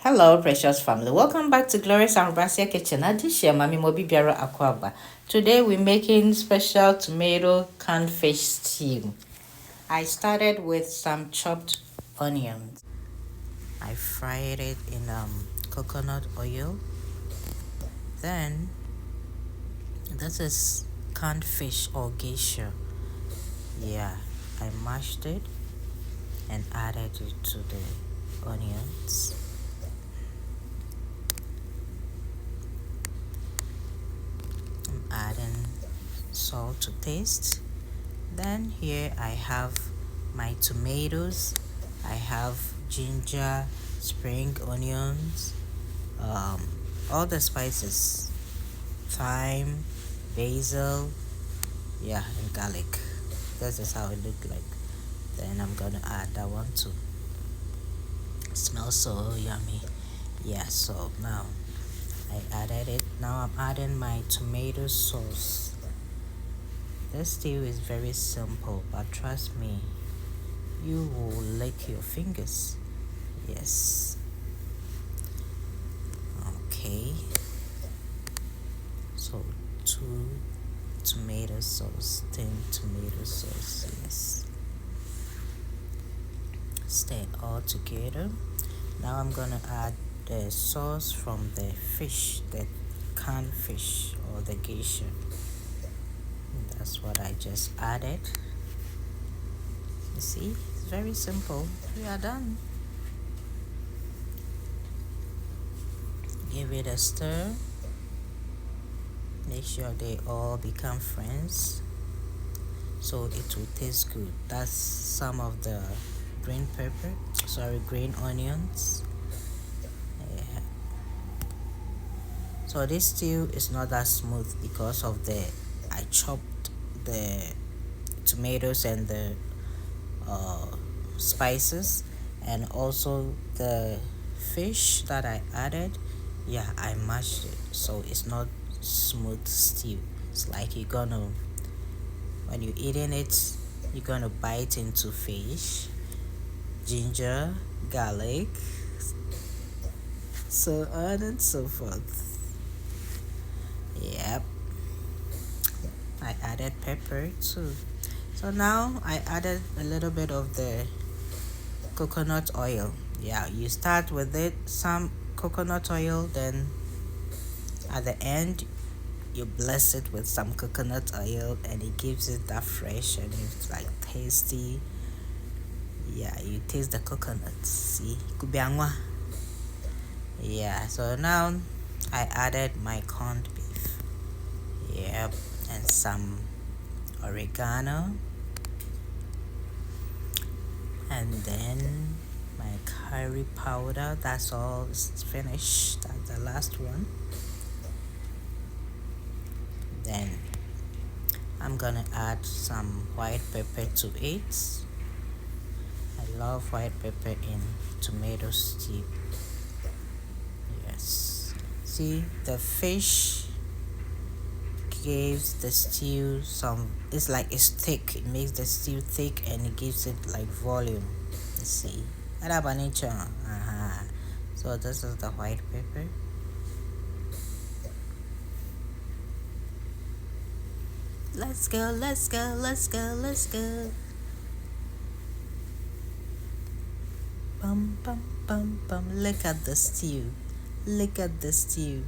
Hello, precious family. Welcome back to Glorious and Rabasia Kitchen. Adishia Mami Mobi Biara Akwaba. Today we're making special tomato canned fish stew. I started with some chopped onions. I fried it in coconut oil. Then this is canned fish or geisha. Yeah, I mashed it and added it to the onions. Adding salt to taste. Then here I have my tomatoes. I have ginger, spring onions, all the spices, thyme, basil, yeah, and garlic. This is how it look like. Then I'm gonna add that one too. It smells so yummy. Yeah, so now I added it. Now I'm adding my tomato sauce. This stew is very simple, but trust me, you will lick your fingers. Yes. Okay. So 2 tomato sauce, 10 tomato sauce. Yes. Stir it all together. Now I'm gonna add the sauce from the fish, the canned fish or the geisha. That's what I just added. You see, it's very simple. We are done. Give it a stir. Make sure they all become friends so it will taste good. That's some of the green onions. Yeah. So this stew is not that smooth because of I chopped the tomatoes and the spices, and also the fish that I added. Yeah, I mashed it, so it's not smooth stew. It's like when you're eating it, you're gonna bite into fish, ginger, garlic, so on and so forth. Yep. I added pepper too. So now I added a little bit of the coconut oil. Yeah, you start with some coconut oil, then at the end you bless it with some coconut oil, and it gives it that fresh and it's like tasty. Yeah, you taste the coconut. See, kubiangwa. Yeah, so now I added my corned beef. Yep, and some oregano, and then my curry powder. That's all. It's finished. That's the last one. Then I'm gonna add some white pepper to it. I love white pepper in tomato stew. Yes, see, the fish gives the stew it's like it's thick. It makes the stew thick and it gives it like volume. You see, so this is the white pepper. Let's go, let's go, let's go, let's go. Bum bum bum bum. Look at the stew. Look at the stew.